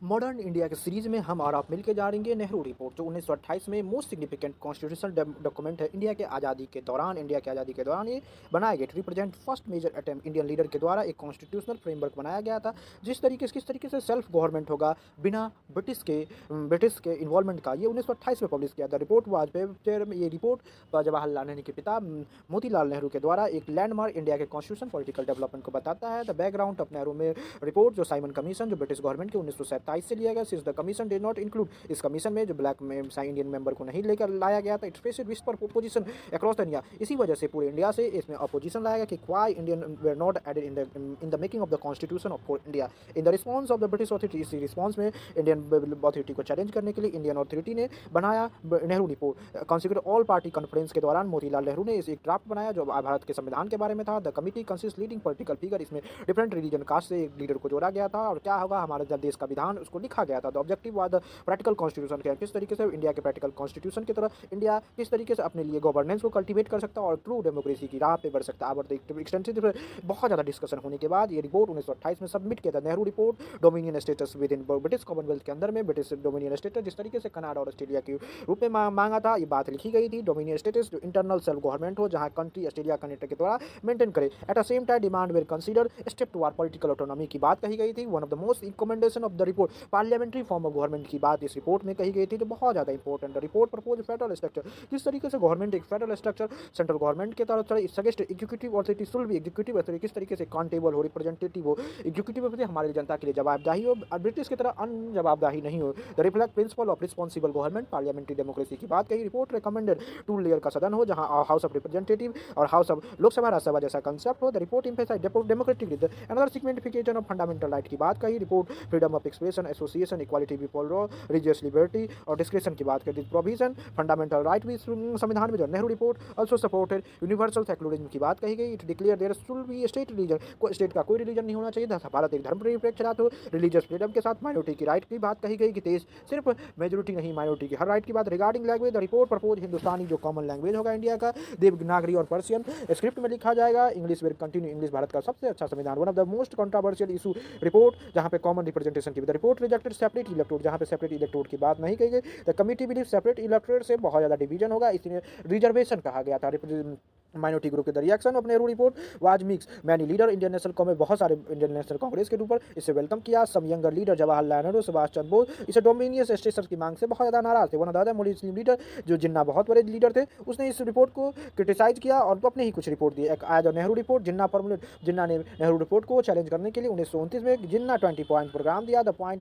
Modern India की series में हम और आप मिलकर जानेंगे नेहरू रिपोर्ट, जो 1928 में मोस्ट सिग्निफिकेंट कॉन्स्टिट्यूशनल डॉक्यूमेंट है। इंडिया के आज़ादी के दौरान ये बनाया गया represent first major attempt Indian leader के द्वारा एक कॉन्स्टिट्यूशनल फ्रेमवर्क बनाया गया था। किस तरीके से सेल्फ गवर्नमेंट होगा बिना ब्रिटिश के इन्वॉल्वमेंट का, ये 1928 में पब्लिश किया था। रिपोर्ट वाजपेयी ये रिपोर्ट जवाहरलाल नेहरू के पिता मोतीलाल नेहरू के द्वारा एक लैंडमार्क इंडिया के कॉन्स्टिट्यूशन पॉलिटिकल डेवलपमेंट को बताता है। द बैकग्राउंड ऑफ नेहरू में रिपोर्ट जो साइमन कमीशन जो ब्रिटिश गवर्नमेंट के 1927 से लिया गया, since the commission did not include, इस कमीशन में जो ब्लैक में इंडियन मेंबर को नहीं लेकर लाया गया था। It facet whisper opposition across the India, इसी वजह से पूरे इंडिया से इसमें अपोजिशन लाया गया कि why Indian were not added in the making of the constitution of India. In the response of the British authority, इस रिस्पॉन्स में इंडियन अथॉरिटी को चैलेंज करने के लिए इंडियन अथॉरिटी ने बनाया Nehru report. Consecutive all party conference के दौरान मोतीलाल नेहरू ने इस एक ड्राफ्ट बनाया जो भारत के संविधान के बारे में था। The committee consist leading political figure, इसमें डिफरेंट रिलीजन कास्ट से एक लीडर को जोड़ा गया था और क्या होगा हमारे जब देश का विधान उसको लिखा गया था। The objective was the practical constitution के, किस तरीके से इंडिया के प्रैक्टिकल कॉन्स्टिट्यूशन की तरह इंडिया किस तरीके से अपने लिए गवर्नेंस को कल्टीवेट कर सकता है और ट्रू डेमोक्रेसी की राह पे बढ़ सकता है। एक्सटेंसिव बहुत ज़्यादा डिस्कशन होने के बाद ये रिपोर्ट 1928 में सबमिट किया था। Nehru report dominion status with in British Commonwealth के अंदर में ब्रिटिश डोमिनियन स्टेटस जिस तरीके से कनाडा और ऑस्ट्रेलिया के रूप में मांगा था, ये बात लिखी गई थी। डोमिनियन स्टेटस जो इंटरनल सेल्फ गवर्नमेंट हो जहाँ कंट्री ऑस्ट्रेलिया कनेक्टर के द्वारा मेंटेन करे। At the same time demand were consider step toward political autonomy की बात कही गई थी। One of the most recommendation of the report parliamentary form of government की बात इस रिपोर्ट में कही गई थी, तो बहुत ज़्यादा important. Report propose federal structure, किस तरीके से गवर्नमेंट एक फेडरल स्ट्रक्चर सेंट्रल गवर्नमेंट के तरफ से सजेस्ट एग्जीक्यूटिव अथॉरिटी शुड भी एग्जीक्यूटिव अथॉरिटी किस तरीके से काउंटेबल हो, रिप्रेजेंटेटिव हो, एग्जीक्यूटिव अथॉरिटी हमारी जनता के लिए जवाबदाही हो और ब्रिटिश की तरह अनजवाबदाही नहीं हो। The reflect principle of responsible government parliamentary democracy की बात कही। रिपोर्ट रिकमेंडेड टू लेयर का सदन हो जहां हाउस ऑफ रिप्रेजेंटेटिव और हाउस ऑफ लोकसभा राज्यसभा जैसा कंसेप्ट हो। The report emphasize democratic another signification of fundamental right की बात कही। Report freedom of expression, association, equality before law, religious liberty और डिस्क्रिप्शन की बात करी। प्रोविजन फंडामेंटल राइट भी संविधान में जो Nehru report also supported universal secularism की बात कही गई। It declare there should be state religion, state का कोई रिलीजन नहीं होना चाहिए। भारत एक धर्मनिरपेक्ष राष्ट्र हो। रिलीजियस फ्रीडम के साथ माइनॉरिटी की राइट की बात कही गई कि देश सिर्फ मेजोरिटी नहीं माइनॉरिटी की हर राइट की बात। Regarding language the report propose Hindustani जो कॉमन लैंग्वेज होगा इंडिया का, देवनागरी और पर्शियन स्क्रिप्ट में लिखा जाएगा। English will continue, English Bharat का सबसे अच्छा संविधान। One of the most controversial issue report जहां पे कॉमन रिप्रेजेंटेशन की रिपोर्ट रिजेक्टेड सेपरेट इलेक्टोरेट, जहां पे सेपरेट इलेक्टोरेट की बात नहीं कही गई। The committee believe separate electorate से बहुत ज़्यादा डिवीजन होगा, इसलिए रिजर्वेशन कहा गया था। माइनॉरिटी ग्रुप के the reaction of Nehru report was mix. Many leader Indian national Congress, बहुत सारे इंडियन नेशनल कांग्रेस के ऊपर इसे वेलकम किया। सम यंगर लीडर जवाहरलाल नेहरू, सुभाष चंद्र बोस इसे डोमिनियस स्टेटस की मांग से बहुत ज़्यादा नाराज थे। One of the other Muslim leader जो जिन्ना बहुत बड़े लीडर थे, उसने इस रिपोर्ट को क्रिटिसाइज किया और अपने ही कुछ रिपोर्ट दिए। एक आया जो नेहरू रिपोर्ट, जिन्ना ने नेहरू रिपोर्ट को चैलेंज करने के लिए 1929 में जिन्ना 20 पॉइंट प्रोग्राम दिया। The point